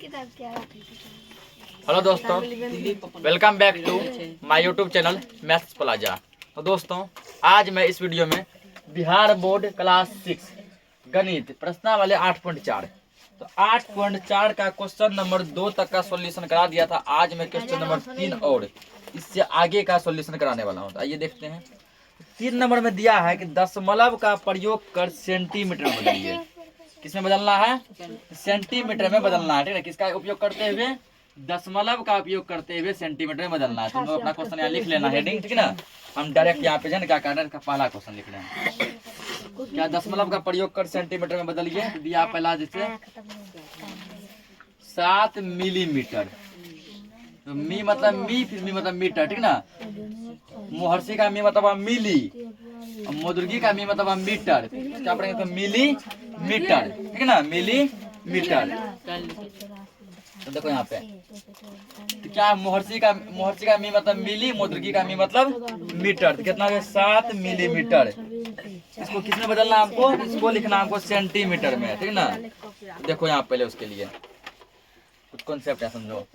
Hello दोस्तों, welcome back to my YouTube channel maths plaza. तो दोस्तों, आज मैं इस वीडियो में बिहार बोर्ड क्लास 6 गणित प्रश्नावली 8.4 तो 8.4 का क्वेश्चन नंबर 2 तक का सॉल्यूशन करा दिया था। आज मैं क्वेश्चन नंबर 3 और इससे आगे का सॉल्यूशन कराने वाला हूँ। तो आइए देखते हैं। 3 नंबर में दिया है कि दशमलव का प्रयोग कर सेंटीमीटर में बदलिए। किसमें बदलना है? सेंटीमीटर में बदलना है। ठीक है, किसका उपयोग करते हुए? दशमलव का उपयोग करते हुए सेंटीमीटर में बदलना है। तुम लोग अपना क्वेश्चन यहाँ लिख लेना हेडिंग, ठीक है ना। हम डायरेक्ट यहाँ पे क्या करना है, पहला क्वेश्चन लिख रहे हैं। क्या दशमलव का प्रयोग कर सेंटीमीटर में बदलिए। दिया पहला जैसे 7 मिलीमीटर। तो मी मतलब मी, फिर मी मतलब मीटर, ठीक ना। मुहर्षी का मी मतलब मिली, मुर्गी का मी मतलब मीटर। क्या पढ़ेंगे तो मिली मीटर, ठीक है ना, मिली मीटर। तो देखो यहाँ पे तो क्या मुहर्षी का मी मतलब मिली, मुर्गी का मी मतलब मीटर। तो कितना है? 7 मिलीमीटर। इसको किसमें बदलना है आपको? इसको लिखना आपको सेंटीमीटर में, ठीक है ना। देखो यहाँ पहले उसके लिए कुछ कॉन्सेप्ट है, समझो।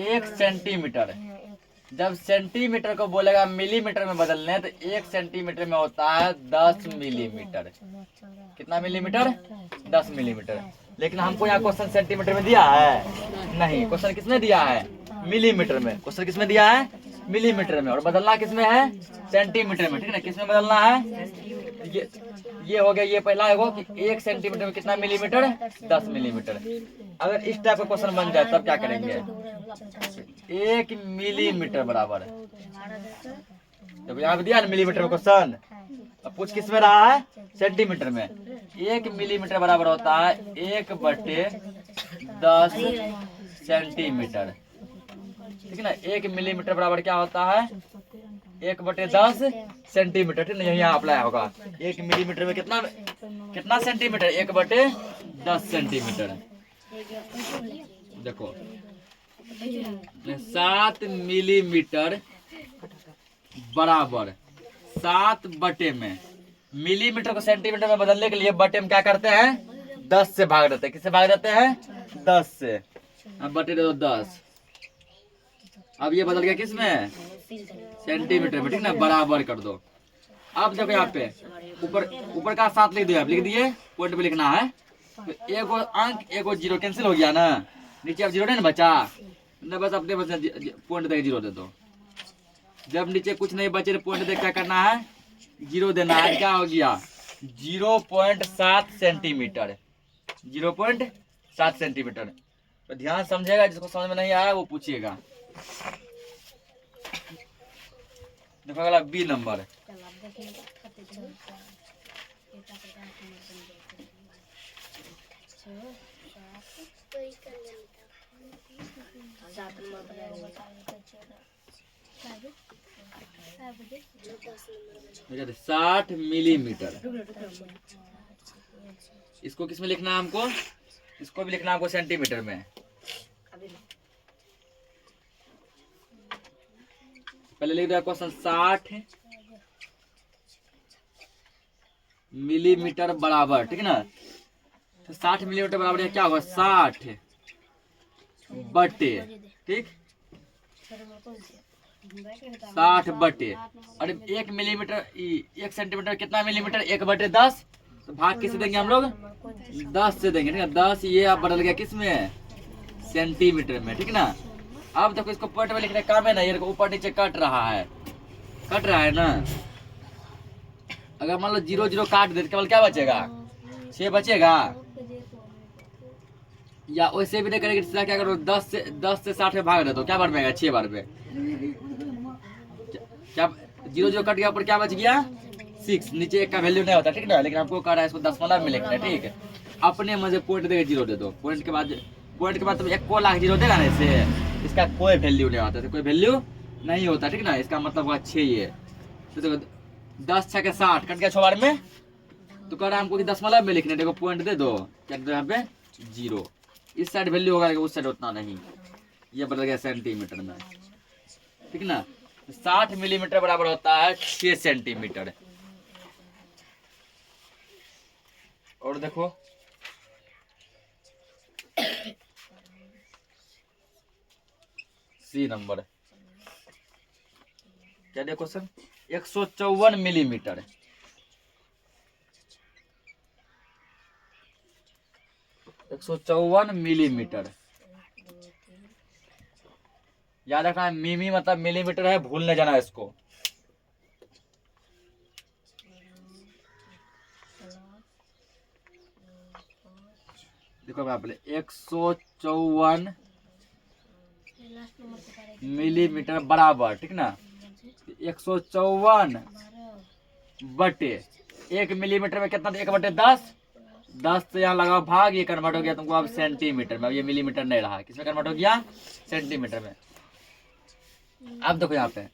1 सेंटीमीटर, जब सेंटीमीटर को बोलेगा मिलीमीटर में बदलने, तो 1 सेंटीमीटर में होता है 10 मिलीमीटर। कितना मिलीमीटर? 10 मिलीमीटर। लेकिन हमको यहाँ क्वेश्चन सेंटीमीटर में दिया है नहीं, क्वेश्चन किसमें दिया है? मिलीमीटर में। क्वेश्चन किसमें दिया है? मिलीमीटर में। और बदलना किसमें है? सेंटीमीटर में, ठीक है ना। किसमें बदलना है? ये हो गया, ये पहला है वो कि 1 सेंटीमीटर में कितना मिलीमीटर? 10 मिलीमीटर। अगर इस टाइप का क्वेश्चन बन जाए तब क्या करेंगे? 1 मिलीमीटर बराबर, जब यहाँ पे दिया ना मिलीमीटर में क्वेश्चन, अब पूछ किस में रहा है? सेंटीमीटर में। 1 मिलीमीटर बराबर होता है 1/10 सेंटीमीटर, ठीक है ना। 1 मिलीमीटर बराबर क्या होता है? 1/10 सेंटीमीटर, ठीक है ना। यहाँ अप्लाई होगा। 1 मिलीमीटर में कितना सेंटीमीटर? 1/10 सेंटीमीटर। देखो 7 मिलीमीटर बराबर 7 बटे में, मिलीमीटर को सेंटीमीटर में बदलने के लिए बटे में क्या करते हैं? 10 से भाग देते हैं। किससे भाग देते हैं? 10 से। अब बटे दे दो 10। अब ये बदल गया किस में? सेंटीमीटर में, ठीक ना। बराबर कर दो। अब देखो यहाँ पे ऊपर का 7 लिख दिया, लिख दिए। पॉइंट पे लिखना है तो एक अंक एक जीरो कैंसिल हो गया ना। नीचे अब जीरो नहीं ना बचा ना, बस अपने बस पॉइंट देके जीरो दे दो। जब नीचे कुछ नहीं बचे तो पॉइंट देख क्या करना है? जीरो देना है। क्या हो गया? 0.7 सेंटीमीटर। 0.7 सेंटीमीटर। तो ध्यान समझेगा, जिसको समझ में नहीं आया वो पूछिएगा। देखो अगला बी नंबर। तो 60 मिलीमीटर। इसको किस में लिखना है हमको? इसको भी लिखना है हमको सेंटीमीटर में। पहले लिख दिया क्वेश्चन 60 मिलीमीटर बराबर, ठीक है ना। तो 60 मिलीमीटर बराबर क्या होगा? 60 बटे, ठीक, 60 बटे, और 1 मिलीमीटर 1 सेंटीमीटर कितना मिलीमीटर? 1/10। तो भाग किससे देंगे हम लोग? 10 से देंगे, ठीक है। 10 ये अब बदल गया किस में? सेंटीमीटर में, ठीक है ना। अब देखो इसको पॉइंट में लिखने का काम है ना, ये ऊपर नीचे कट रहा है ना। अगर मान लो 0 0 काट दे केवल क्या बचेगा? 6 बचेगा। या वैसे भी नहीं करेंगे, क्या करो? 10 से 60 में भाग दे दो, क्या बार में? 6 बार में। क्या 0 0 कट गया, ऊपर क्या बच गया? 6। नीचे 1 का वैल्यू नहीं होता, ठीक ना। लेकिन आपको कह रहा है इसको दशमलव में लिखना है, ठीक है। अपने मजे पॉइंट देके 0 दे दो। पॉइंट के बाद तुम 1 को लाख 0 देगा ना, इससे इसका कोई वैल्यू नहीं होता, कोई वैल्यू नहीं होता, ठीक ना। इसका मतलब हुआ 6। ये तो देखो 10 6 के 60 कट गया 6 बार में। तो कह रहा है हमको कि दशमलव में लिखने, देखो पॉइंट दे दो, क्या दो यहाँ पे? 0। इस साइड वैल्यू होगा, उस साइड उतना नहीं। ये बदल गया सेंटीमीटर में, ठीक ना। 60 मिलीमीटर बराबर होता है 6 सेंटीमीटर। और देखो सी नंबर। क्या दिया क्वेश्चन? 154 मिलीमीटर। एक 154 मिलीमीटर। याद रखना है, मिमी मतलब मिलीमीटर है, भूल न जाना इसको। देखो मैं पहले 154 मिलीमीटर बराबर, ठीक ना, 154 बटे 1 मिलीमीटर में कितना? 1/10। 10 से यहाँ लगाओ भाग, ये कन्वर्ट हो गया तुमको अब सेंटीमीटर में। अब ये मिलीमीटर नहीं रहा, किसमें कन्वर्ट हो गया? सेंटीमीटर में। अब देखो यहाँ पे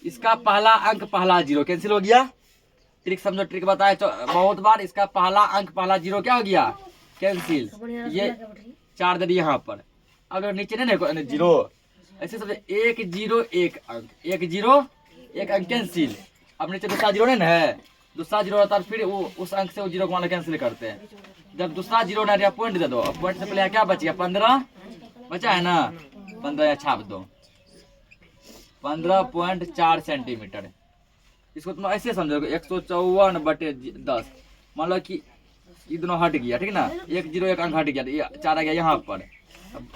इसका पहला अंक पहला जीरो कैंसिल हो गया। ट्रिक समझो, ट्रिक बताया बहुत बार। इसका पहला अंक पहला जीरो क्या हो गया? कैंसिल। ये 4 दे दिए यहाँ पर। अगर नीचे नहीं जीरो, ऐसे सब 1 0 1 अंक, 1 0 1 अंक कैंसिल। अब नीचे दूसरा जीरो नहीं है, दूसरा जीरो रहता है फिर वो उस अंक से वो जीरो को मान कैंसिल करते हैं। जब दूसरा जीरो नहीं रहा पॉइंट दे दो। अब पॉइंट से पहले क्या बच गया? 15 बचा है ना, 15 यहाँ छाप दो। 15.4 सेंटीमीटर। इसको तुम ऐसे समझोगे 154 बटे 10। मान लो कि ये दोनों हट गया, ठीक ना, 1 0 1 अंक हट गया, 4 आ गया यहाँ पर। अब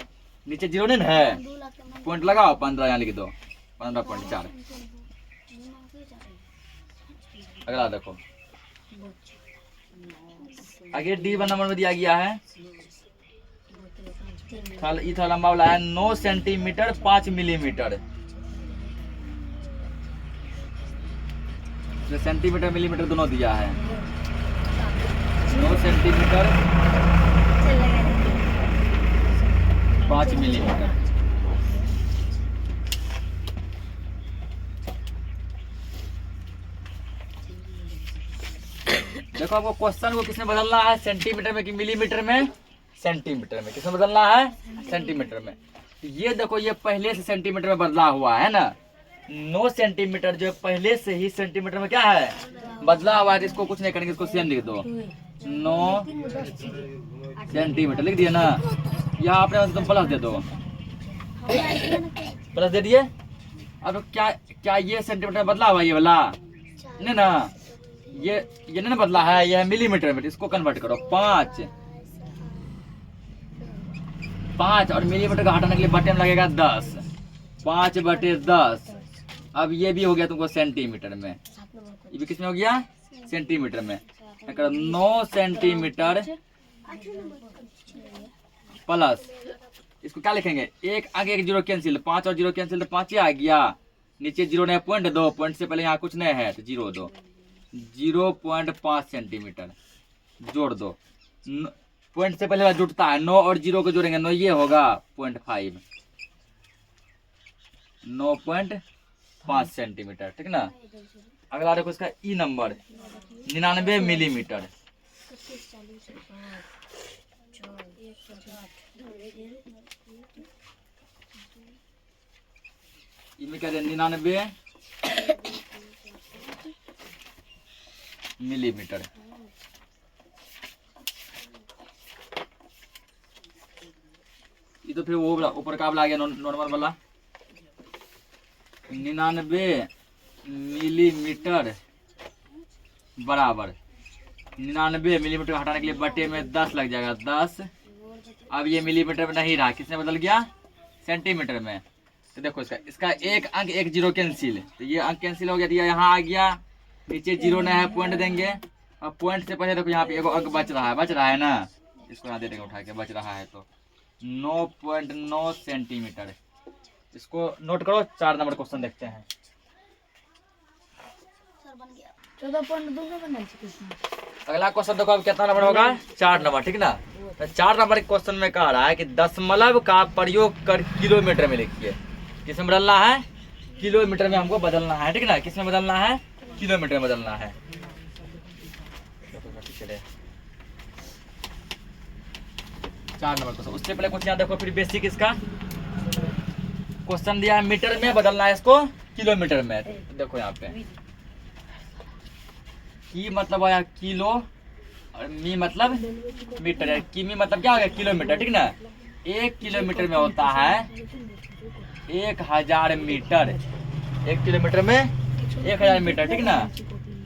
नीचे जीरो नहीं है, पॉइंट लगाओ, 15 यहाँ लिख दो, 15.4। अगला देखो, आगे D1 नंबर में दिया गया है, ये थोड़ा लंबा वाला है, 9 सेंटीमीटर 5 मिलीमीटर। सेंटीमीटर मिलीमीटर दोनों दिया है। 9 सेंटीमीटर 5 मिलीमीटर। देखो आपको क्वेश्चन को किसमें बदलना है? सेंटीमीटर में कि मिलीमीटर में? सेंटीमीटर में। किसमें बदलना है? सेंटीमीटर में। ये देखो, ये पहले से सेंटीमीटर में बदला हुआ है ना। 9 सेंटीमीटर जो पहले से ही सेंटीमीटर में क्या है? बदला हुआ है। इसको कुछ नहीं करेंगे, इसको सेम लिख दो, 9 सेंटीमीटर लिख दिया ना। यहाँ आपने तुम प्लस दे दो, प्लस दे दिए। अब क्या ये सेंटीमीटर बदला हुआ? ये वाला नहीं ना, ये नहीं बदला है, ये है मिलीमीटर में। इसको कन्वर्ट करो, 5 और मिलीमीटर का हटाने के लिए बटे में लगेगा 10। 5 बटे 10। अब ये भी हो गया तुमको सेंटीमीटर में। ये भी किसमें हो गया? सेंटीमीटर में। 9 सेंटीमीटर प्लस, इसको क्या लिखेंगे? एक आगे 1 जीरो कैंसिल, 5 और 0 कैंसिल तो 5 ही आ गया। नीचे जीरो नहीं, पॉइंट दो, पॉइंट से पहले यहाँ कुछ नहीं है तो जीरो दो। 0.5 सेंटीमीटर जोड़ दो। पॉइंट से पहले जुड़ता है, 9 और 0 को जोड़ेंगे, 9 ये होगा 0.5, 9.5 सेंटीमीटर, ठीक ना। अगला देखो इसका ई नंबर, 99 मिलीमीटर। इनमें क्या है? 99 मिलीमीटर। ये तो फिर वो ऊपर का आ गया नॉर्मल वाला। 99 मिलीमीटर बराबर 99 मिलीमीटर हटाने के लिए बटे में 10 लग जाएगा, 10। अब ये मिलीमीटर में नहीं रहा, किसमें बदल गया? सेंटीमीटर में। तो देखो इसका एक अंक 1 जीरो कैंसिल, तो ये अंक कैंसिल हो गया, तो यहाँ आ गया। नीचे जीरो नहीं है, पॉइंट देंगे। अब पॉइंट से पहले देखो यहाँ पे एक अंक बच रहा है ना, इसको यहाँ दे देंगे उठा के, बच रहा है तो 9.9 सेंटीमीटर। इसको नोट करो। 4 नंबर क्वेश्चन देखते हैं। 14.2 अगला क्वेश्चन देखो, अब कितना नंबर होगा? 4 नंबर, ठीक ना। तो 4 नंबर के क्वेश्चन में कह रहा है कि दशमलव का प्रयोग कर किलोमीटर में लिखिए। किसमें बदलना है? किलोमीटर में हमको बदलना है, ठीक ना। किसमें बदलना है? किलोमीटर में बदलना है। 4 नंबर क्वेश्चन। उससे पहले कुछ यहाँ देखो, फिर बेसिक इसका क्वेश्चन दिया है, मीटर में बदलना है इसको किलोमीटर में। देखो यहाँ पे की मतलब आया किलो और मी मतलब मीटर। किमी मतलब क्या हो गया? किलोमीटर, ठीक ना। 1 किलोमीटर में होता है 1000 मीटर। 1 किलोमीटर में 1000 मीटर, ठीक ना।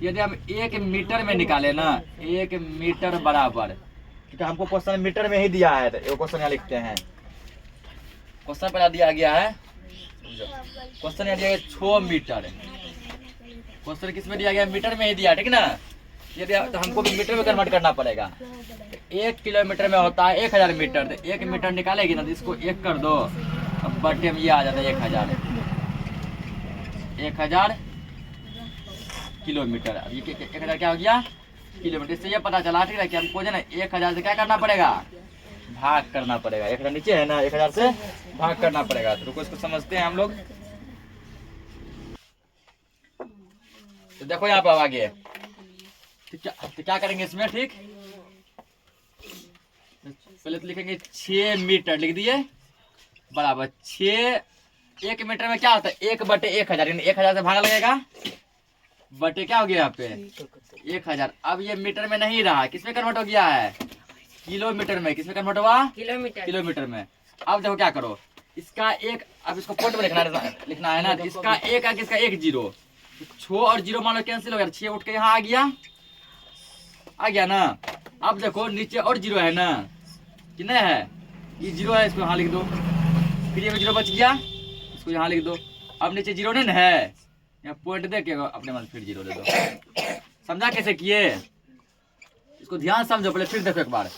यदि हम 1 मीटर में निकाले ना, 1 मीटर बराबर, क्योंकि हमको क्वेश्चन मीटर में ही दिया है, तो ये क्वेश्चन यहाँ लिखते हैं। क्वेश्चन पहला दिया गया है, क्वेश्चन यहाँ दिया गया 6 मीटर। क्वेश्चन किस में दिया गया? मीटर में ही दिया, ठीक ना। यदि तो हमको भी मीटर में कन्वर्ट करना पड़ेगा। 1 किलोमीटर में होता है 1000 मीटर, तो 1 मीटर निकालेगी ना, तो इसको 1 कर दो, अब बटे में ये आ जाता है 1000 किलोमीटर। अब ये 1000 क्या हो गया? किलोमीटर। से ये पता चला, ठीक है, कि हमको जो है ना 1000 से क्या करना पड़ेगा? भाग करना पड़ेगा। 1000 नीचे है ना, 1000 से भाग करना पड़ेगा। तो रुको इसको समझते हैं हम लोग। तो देखो यहाँ पर आगे तो क्या करेंगे इसमें, ठीक। पहले तो लिखेंगे 6 मीटर, लिख दिए, बराबर 6। 1 मीटर में क्या होता है? 1 बटे 1000, यानी 1000 से भागा लगेगा, बटे क्या हो गया यहाँ पे 1000। अब ये मीटर में नहीं रहा, किसमें कन्वर्ट हो गया है? किलोमीटर में। किसमें कन्वर्ट हुआ? किलोमीटर में। अब देखो क्या करो, इसका एक, अब इसको पॉइंट में लिखना है ना, तो इसका एक है, किसका 1 0। 6 और 0 मान लो कैंसिल हो गया, 6 उठ के यहाँ आ गया ना। अब देखो नीचे और 0 है ना, कि नहीं है? ये 0 है, इसको यहाँ लिख दो, फिर ये 0 बच गया, इसको यहाँ लिख दो। अब नीचे 0 नहीं है, यहाँ पॉइंट दे के अपने मन फिर 0 दे दो। समझा कैसे किए? इसको ध्यान समझो, पहले फिर देखो एक बार।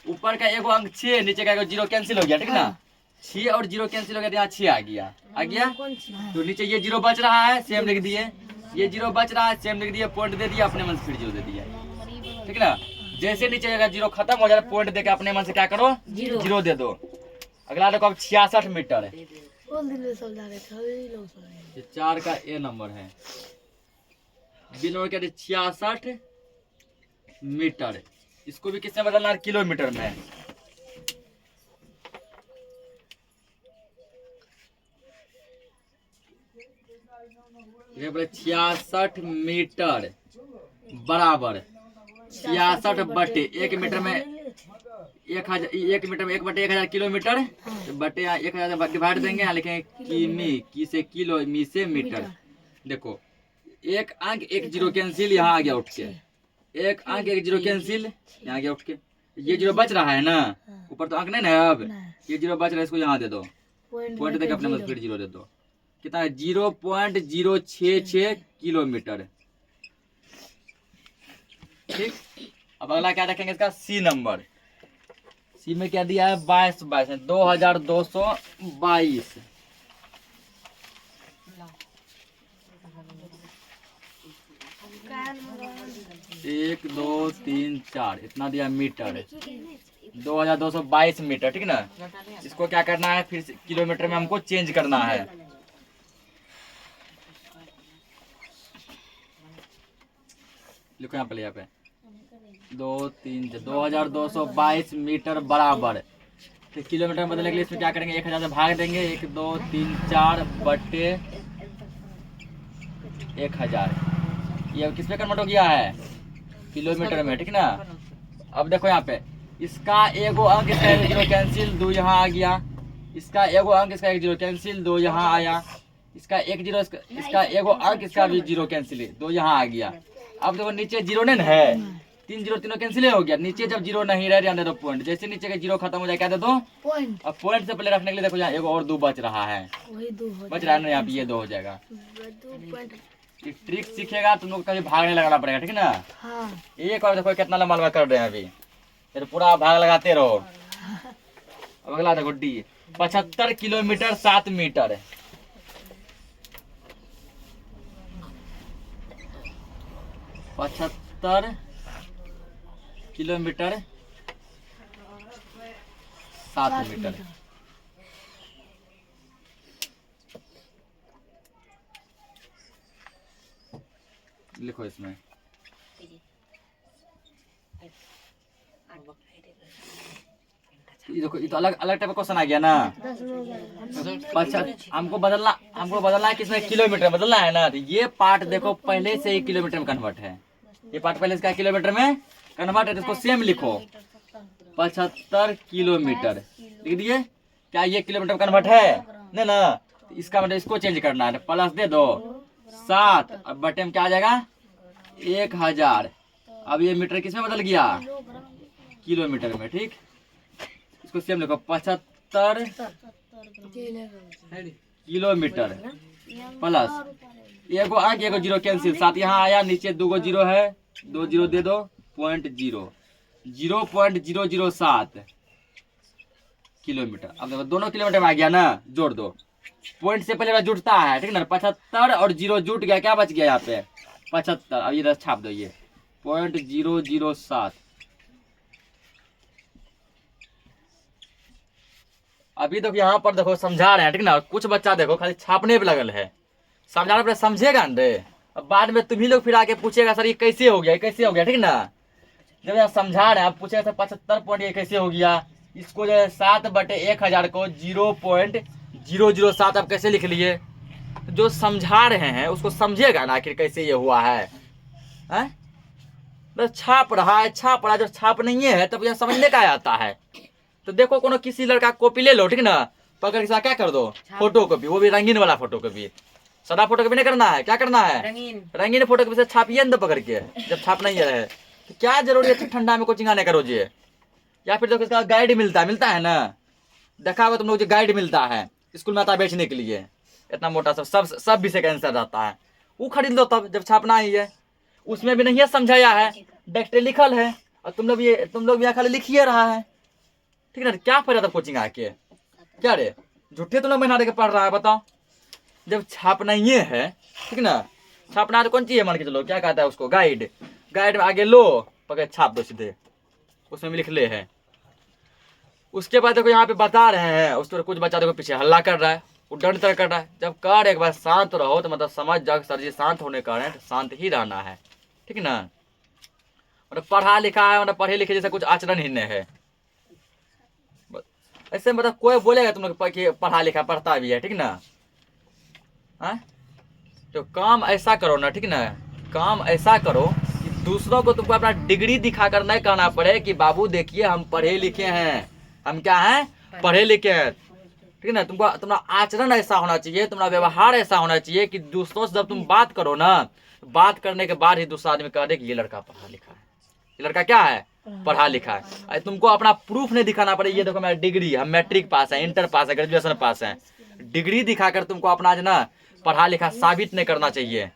ऊपर का एगो अंक 6, नीचे का एगो 0 कैंसिल हो गया, ठीक ना। 6 और 0 कैंसिल हो गया, तो यहाँ 6 आ गया। तो नीचे ये 0 बच रहा है, सेम लिख दिए। ये 0 बच रहा है, सेम लिख दिए, पॉइंट दे दिया, अपने मन से फिर 0 दे दिया, ठीक ना। जैसे नीचे अगर 0 खत्म हो जाए, पॉइंट देके अपने मन से क्या करो? 0 दे दो। अगला देखो, अब 66 मीटर है। ये 4 का ए नंबर है, बी नंबर क्या? 66 मीटर। इसको भी किससे बदलना है? किलोमीटर में। ये बोले 66 मीटर बराबर 66 बटे 1 मीटर में 1000, 1 मीटर में 1 बटे 1000 किलोमीटर, तो बटे 1000 से डिवाइड देंगे, यहाँ लिखेंगे किमी, की से किलो, मी से मीटर। देखो एक अंक 1 0 कैंसिल, यहाँ आ गया उठ के। एक अंक 1 0 कैंसिल, यहाँ गया उठ के। ये 0 बच रहा है ना, ऊपर तो अंक नहीं ना, अब ये 0 बच रहा है, इसको यहाँ दे दो, पॉइंट देके अपने फिर 0 दे दो। कितना है? 0.066 किलोमीटर, ठीक। अब अगला क्या रखेंगे? इसका सी नंबर। सी में क्या दिया है? 22 है, 2222। 1 2 3 4 इतना दिया मीटर, 2222 मीटर, ठीक ना। इसको क्या करना है? फिर किलोमीटर में हमको चेंज करना है। लिखो यहाँ पे 2 3 2222 मीटर बराबर, तो किलोमीटर में बदलने के लिए इसमें क्या करेंगे? 1000 से भाग देंगे, 1 2 3 4 बटे 1000। ये किस में कन्वर्ट हो गया है? किलोमीटर में, ठीक ना। अब देखो यहाँ पे, इसका एगो अंक, इसका 1 0 कैंसिल, 2 यहाँ आ गया। इसका एगो अंक, इसका 1 0 कैंसिल, 2 यहाँ आया। इसका 1 0, इसका एगो अंक, इसका भी 0 कैंसिल, 2 यहाँ आ गया। अब देखो नीचे 0 नहीं है, 3 0 तीनों कैंसिल हो गया। नीचे जब 0 नहीं रह दे दो पॉइंट, जैसे नीचे का 0 खत्म हो जाए क्या दे दो? पॉइंट। अब पॉइंट से पहले रखने के लिए देखो यहाँ एगो और 2 बच रहा है, बच रहा है ना, यहाँ पे ये 2 हो जाएगा। ट्रिक सीखेगा तुम लोग, कभी भाग नहीं लगाना पड़ेगा, ठीक ना। एक और देखो कितना लंबा लंबा कर रहे हैं अभी, फिर पूरा भाग लगाते रहो। अब अगला देखो D, 75 kilometre 7 metre. 75 kilometre 7 metre. लिखो इसमें ये देखो, ये तो अलग अलग टाइप का क्वेश्चन आ गया ना। हमको बदलना है किसमें? किलोमीटर बदलना है ना। तो ये पार्ट देखो पहले से ही किलोमीटर में कन्वर्ट है, ये पार्ट पहले इसका किलोमीटर में कन्वर्ट है, तो इसको सेम लिखो 75 किलोमीटर लिख दिए। क्या ये किलोमीटर में कन्वर्ट है? नहीं ना, इसका मतलब इसको चेंज करना है, प्लस दे दो 7, अब बटे में क्या आ जाएगा 1000। अब ये मीटर किस में बदल गया, किलोमीटर में। ठीक, इसको सेम लिखो 75 किलोमीटर प्लस एगो आ गया, एगो जीरो कैंसिल, 7 यहाँ आया, नीचे 2 गो जीरो है, 2 जीरो दे दो, 0.007 किलोमीटर। अब देखो दोनों किलोमीटर में आ गया ना, जोड़ दो, पॉइंट से पहले जुड़ता है, ठीक है ना, 75 और जीरो जुट गया, क्या बच गया यहाँ पे 75। अब ये छाप दो, ये 0.007। अभी देखो यहाँ पर देखो समझा रहे हैं, ठीक ना, कुछ बच्चा देखो खाली छापने पे लगल है, समझाने पर समझेगा ना रे, अब बाद में तुम ही लोग फिर आके पूछेगा सर ये कैसे हो गया, ये कैसे हो गया, ठीक ना। जब यहाँ समझा रहे हैं, आप पूछेगा सर 75 पॉइंट ये कैसे हो गया, इसको जो है 7/1000 को 0.007 आप कैसे लिख लिए। तो जो समझा रहे हैं उसको समझेगा ना आखिर कैसे ये हुआ है, बस छाप रहा है, छाप रहा है, जब छाप नहीं है तब यह समझने का आता है। तो देखो कोनो किसी लड़का कॉपी ले लो, ठीक ना, पकड़ के साथ क्या कर दो, फोटो कॉपी, वो भी रंगीन वाला फोटो कॉपी। सदा फोटो कॉपी नहीं करना है, क्या करना है, रंगीन फोटो कॉपी से छापिए ना पकड़ के, जब छाप नहीं है तो क्या जरूरी है ठंडा में कोचिंग आने का रोज। या फिर देखो इसका गाइड मिलता है ना, देखा होगा तुम लोग, जो गाइड मिलता है स्कूल में आता है बेचने के लिए, इतना मोटा सब विषय का आंसर रहता है, वो खरीद लो तब जब छापना ही है। उसमें भी नहीं है समझाया है, डायरेक्ट लिखल है, और तुम लोग भी खाली लिखिए रहा है, ठीक है ना। क्या फायदा था कोचिंग आके, क्या रे झूठे तुम लोग महीना के पढ़ रहा है, बताओ। जब छापना ही है, ठीक ना, छापना तो कौन चीज है, मान के चलो क्या कहता है उसको, गाइड में आगे लो, पकड़ छाप दो सीधे, उसमें भी लिख ले है। उसके बाद देखो यहाँ पे बता रहे हैं, उस पर कुछ बच्चा देखो पीछे हल्ला कर रहा है, वो डंड तर कर रहा है। जब कर एक बार शांत रहो तो मतलब समझ जाओ सर जी शांत होने का है, तो शांत ही रहना है, ठीक ना। मतलब पढ़ा लिखा है, मतलब पढ़े लिखे जैसा कुछ आचरण ही नहीं है, ऐसे मतलब कोई बोलेगा तुम लोग पढ़ा लिखा पढ़ता भी है, ठीक ना। तो काम ऐसा करो ना, ठीक ना, काम ऐसा करो कि दूसरों को तुमको अपना डिग्री दिखाकर नहीं कहना पड़े कि बाबू देखिए हम पढ़े लिखे हैं, हम क्या हैं, पढ़े लिखे हैं, ठीक ना। तुमको तुम्हारा आचरण ऐसा होना चाहिए, तुम्हारा व्यवहार ऐसा होना चाहिए कि दूसरों से जब तुम बात करो ना, बात करने के बाद ही दूसरा आदमी कह दे कि ये लड़का पढ़ा लिखा है, ये लड़का क्या है, पढ़ा लिखा है। तुमको अपना प्रूफ नहीं दिखाना पड़े, ये देखो मेरा डिग्री, हम मैट्रिक पास है, इंटर पास है, ग्रेजुएशन पास है, डिग्री दिखाकर तुमको अपना जो ना पढ़ा लिखा साबित नहीं करना चाहिए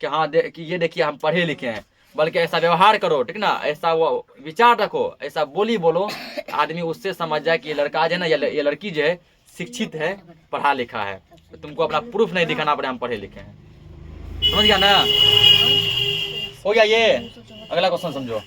कि हाँ कि ये देखिए हम पढ़े लिखे हैं, बल्कि ऐसा व्यवहार करो, ठीक ना, ऐसा वो विचार रखो, ऐसा बोली बोलो, आदमी उससे समझ जाए कि ये लड़का जो है ना, ये लड़की जो है शिक्षित है, पढ़ा लिखा है। तो तुमको अपना प्रूफ नहीं दिखाना पड़े हम पढ़े लिखे हैं, समझ गया ना। हो गया ये, अगला क्वेश्चन समझो।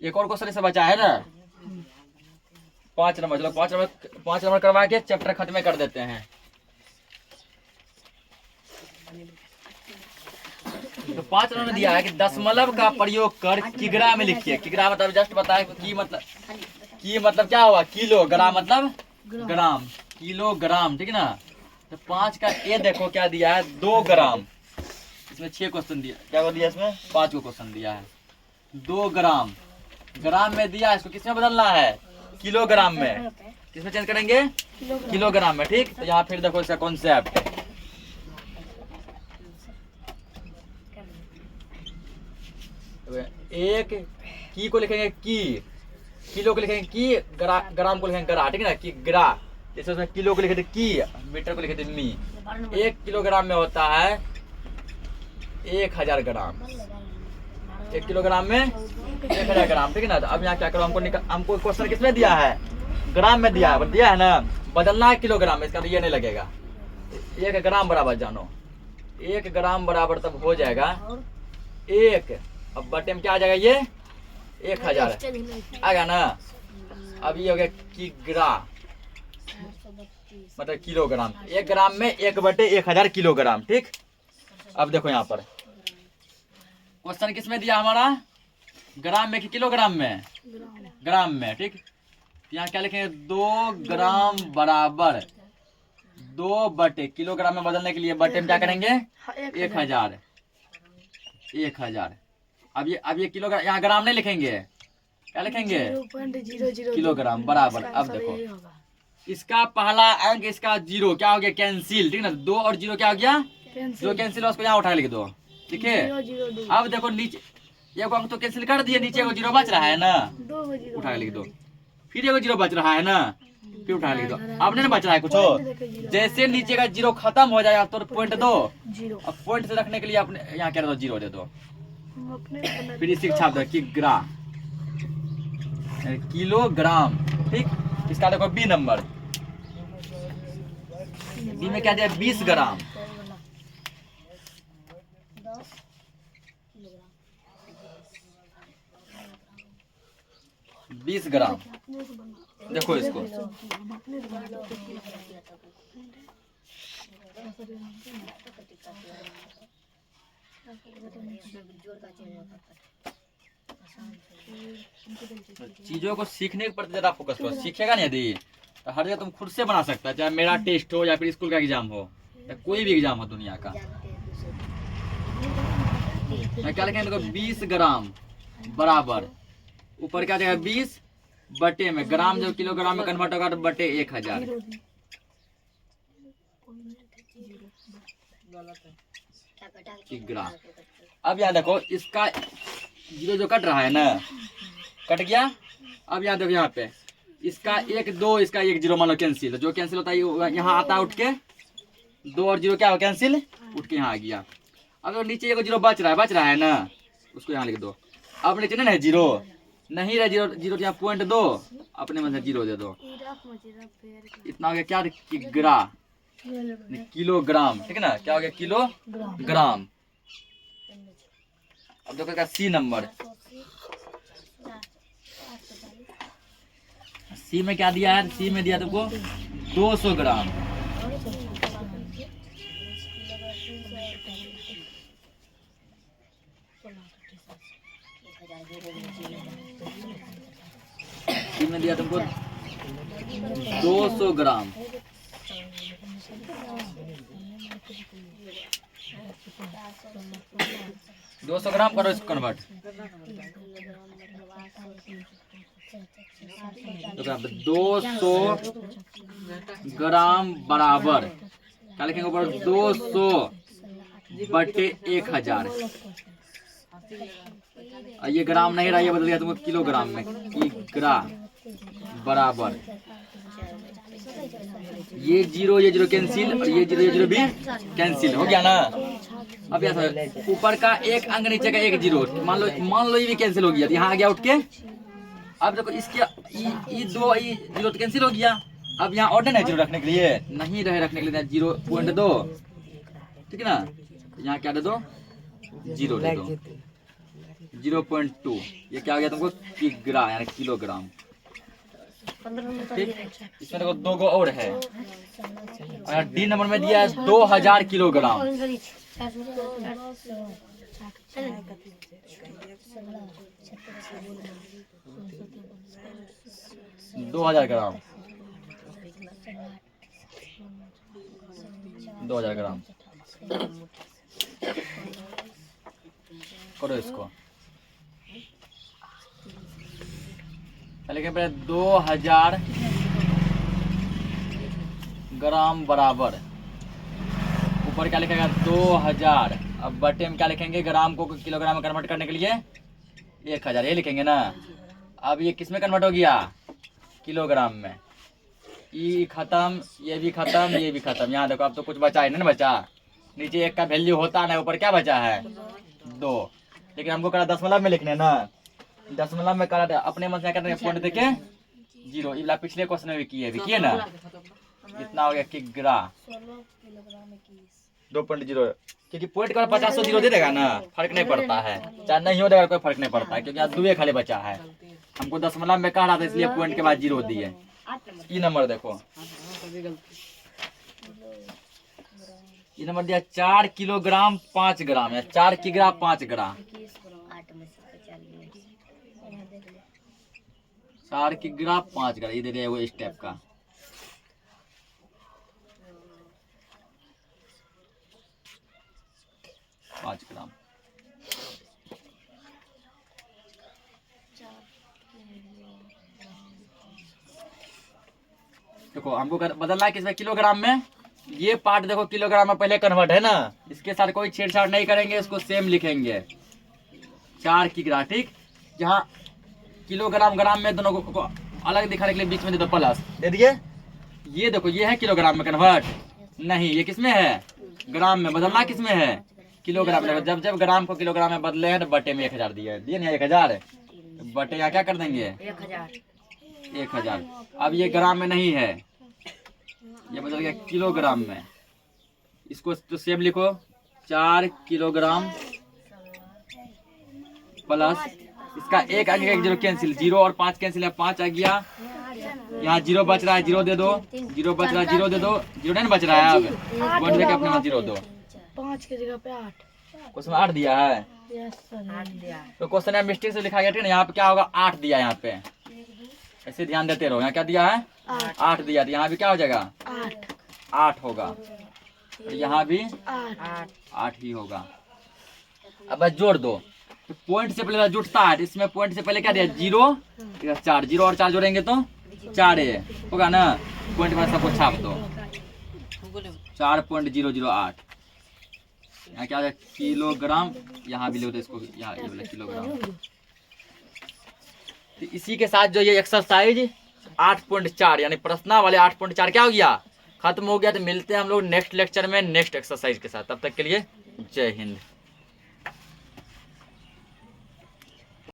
एक और क्वेश्चन से बचा है ना, 5 नंबर। चलो 5 नंबर करवा के चैप्टर खत्म कर देते हैं। तो 5 नंबर दिया है कि दशमलव का प्रयोग कर किग्रा में लिखिए। किग्रा मतलब जस्ट बताए की मतलब क्या हुआ, किलो, ग्राम मतलब ग्राम, किलोग्राम, ठीक है ना। तो 5 का ए देखो क्या दिया है, 2 ग्राम। इसमें 6 क्वेश्चन दिया, क्या दिया इसमें 5 को क्वेश्चन दिया है। 2 ग्राम, ग्राम में दिया, इसको किसमें बदलना है, किलोग्राम में। किसमें चेंज करेंगे, किलोग्राम में, ठीक। तो यहाँ फिर देखो इसका कॉन्सेप्ट, एक की को लिखेंगे की, किलो को लिखेंगे की, ग्राम को लिखेंगे ग्रा, ठीक है ना, कि ग्रा। जैसे उसमें किलो को लिखे थे की, मीटर को लिखे थे मी। 1 किलोग्राम में होता है 1000 ग्राम, 1 किलोग्राम में 1000 ग्राम, ठीक है ना। तो अब यहाँ क्या करो, हमको क्वेश्चन किसमें दिया है, ग्राम में दिया है ना, बदलना है किलोग्राम में, इसका तो ये नहीं लगेगा। 1 ग्राम बराबर जानो, 1 ग्राम बराबर तब हो जाएगा 1, अब बटे में क्या आ जाएगा, ये 1000 आ गया ना। अब ये हो गया किग्रा मतलब किलोग्राम, 1 ग्राम में 1/1000 किलोग्राम, ठीक। अब देखो यहाँ पर क्वेश्चन किसमें दिया हमारा, ग्राम में कि किलोग्राम में, ग्राम में, ठीक। यहाँ क्या लिखेंगे, 2 ग्राम बराबर 2 बटे किलोग्राम में बदलने के लिए बटे में क्या करेंगे 1000। 1000 अब ये किलोग्राम, यहाँ ग्राम नहीं लिखेंगे, क्या लिखेंगे किलोग्राम बराबर। अब देखो इसका पहला अंक इसका 0 क्या हो गया कैंसिल, ठीक ना। 2 और 0 क्या हो गया, जो कैंसिल उसको यहाँ उठा लिख दो, ठीक है। अब देखो नीचे एक अंक तो कैंसिल कर दिए, नीचे एगो 0 बच रहा है ना, उठा के लिख दो। फिर एगो 0 बच रहा है ना, फिर उठा लिख दो। अब नहीं बच रहा है कुछ, जैसे नीचे का 0 खत्म हो जाएगा तो पॉइंट दो, अब पॉइंट से रखने के लिए अपने यहाँ क्या दो 0 दे दो। फिर इसी छाप दो किलोग्राम, ठीक। इसका देखो बी नंबर, बी में क्या दिया 20 ग्राम। 20 ग्राम, देखो इसको चीजों को सीखने के प्रति ज्यादा फोकस करो, सीखेगा नहीं यदि तो हर जगह तुम खुद से बना सकता है, चाहे मेरा टेस्ट हो या फिर स्कूल का एग्जाम हो या कोई भी एग्जाम हो दुनिया का। क्या लिखेंगे देखो 20 ग्राम बराबर, ऊपर क्या जाएगा 20 बटे में ग्राम, जब किलोग्राम में कन्वर्ट होगा तो बटे 1000। ग्राम। अब यहाँ देखो इसका 0 जो कट रहा है ना, कट गया। अब यहाँ देखो यहाँ पे इसका 1 2 इसका 1 0 मान लो कैंसिल, जो कैंसिल होता है यहाँ आता है उठ के, 2 और 0 क्या हो कैंसिल, उठ के यहाँ आ गया। अब तो नीचे 1 0 बच रहा है ना, उसको यहाँ लिख दो। अब नीचे ना 0 नहीं रहे, 0 यहाँ पॉइंट दो, अपने मन से 0 दे दो। इतना हो गया क्या किलोग्राम, ठीक है ना, क्या हो गया किलोग्राम। अब देखो इसका सी नंबर, सी में क्या दिया है, सी में दिया तुमको 200 ग्राम। सी में दिया तुमको 200 ग्राम। दो 200 ग्राम करो इसको कन्वर्ट, तो 200 ग्राम बराबर क्या लिखेंगे ऊपर 200 बटे 1000। ये ग्राम नहीं रहा, ये बदल गया तुमको किलोग्राम में, किलोग्राम बराबर ये 0 कैंसिल और ये 0 भी कैंसिल हो गया ना। अब ऐसा ऊपर का 1 अंक नीचे का 1 0 मान लो ये भी कैंसिल हो गया, यहाँ आ गया उठ के। अब देखो इसके ये 2 0 तो कैंसिल हो गया। अब यहाँ ऑर्डर है 0 रखने के लिए, नहीं रहे रखने के लिए 0 पॉइंट दो, ठीक है ना। यहाँ क्या दे दो 0 दे दो, 0.2। ये क्या हो गया तुमको किग्रा यानी किलोग्राम, ठीक। इसमें देखो 2 गो और है, और डी नंबर में दिया है 2000 किलोग्राम। 2000 ग्राम, 2000 ग्राम करो इसको। पहले 2000 ग्राम बराबर ऊपर क्या लिखेगा 2000। अब बटे में क्या लिखेंगे, ग्राम को किलोग्राम में कन्वर्ट करने के लिए 1000 ये लिखेंगे ना। अब ये किस में कन्वर्ट हो गया, किलोग्राम में। ये खत्म, ये भी खत्म, ये भी खत्म। यहाँ देखो अब तो कुछ बचा ही नहीं बचा, नीचे 1 का वैल्यू होता ना, ऊपर क्या बचा है 2। लेकिन हमको करा दशमलव में लिखने ना, दशमलव में करा अपने मन से करने पॉइंट देके 0। इला पिछले क्वेश्चन में भी किए ना। इतना हो गया किग्रा 2.0, क्योंकि पॉइंट का 50 0 दे देगा ना, फर्क नहीं पड़ता है, चाहे नहीं हो देगा कोई फर्क नहीं पड़ता है, क्योंकि आज 2 खाली बचा है। हमको दशमलव में कह रहा था इसलिए पॉइंट के बाद 0 दिए। ई नंबर देखो, ये नंबर दिया 4 किलोग्राम 5 ग्राम, या 4 किग्रा 5 ग्राम, 4 किग्रा 5 ग्राम। ये दे दिया वो इस टाइप का। 5 ग्राम। देखो हमको बदलना है किसमें, किलोग्राम में। ये पार्ट देखो किलोग्राम में पहले कन्वर्ट है ना, इसके साथ कोई छेड़छाड़ नहीं करेंगे, इसको सेम लिखेंगे 4 किग्रा। ठीक, जहाँ किलोग्राम ग्राम में दोनों को अलग दिखाने के लिए बीच में दे दो प्लस, दे दिए। ये देखो ये है किलोग्राम में कन्वर्ट, नहीं ये किसमें है, ग्राम में। बदलना किसमें है, किलोग्राम में। जब जब ग्राम को किलोग्राम में बदले हैं तो बटे में 1000 दिए ना, 1000 बटे यहाँ क्या कर देंगे 1000। अब ये ग्राम में नहीं है, ये बदल गया किलोग्राम में। इसको तो सेम लिखो 4 किलोग्राम प्लस इसका एक आ गया, 1 जीरो कैंसिल, 0 और 5 कैंसिल है, 5 आ गया। यहाँ 0 बच रहा है, 0 दे दो, 0 बच रहा है, 0 दे दो, 0 नहीं बच रहा है। अब पॉइंट देके अपने में 0 दो। 5 की जगह पे 8। क्वेश्चन 8 दिया है, तो क्वेश्चन में मिस्टेक से लिखा गया। ठीक है, यहाँ पे क्या होगा 8 दिया, यहाँ पे ऐसे ध्यान देते रहो। यहाँ क्या दिया है 8 दिया, तो यहाँ भी क्या हो जाएगा 8 होगा, और यहाँ भी 8 ही होगा। अब बस जोड़ दो, तो पॉइंट से पहले जुटता है, इसमें पॉइंट से पहले क्या दिया 0 4, 0 और 4 जोड़ेंगे तो 4 होगा ना। पॉइंट में सबको छाप दो 4.008। यहाँ क्या है किलोग्राम, यहाँ भी लिखो इसको, यहाँ ये वाला किलोग्राम। तो इसी के साथ जो ये एक्सरसाइज 8.4 यानी प्रश्ना वाले 8.4 क्या हो गया, खत्म हो गया। तो मिलते हैं हम लोग नेक्स्ट लेक्चर में नेक्स्ट एक्सरसाइज के साथ। तब तक के लिए जय हिंद।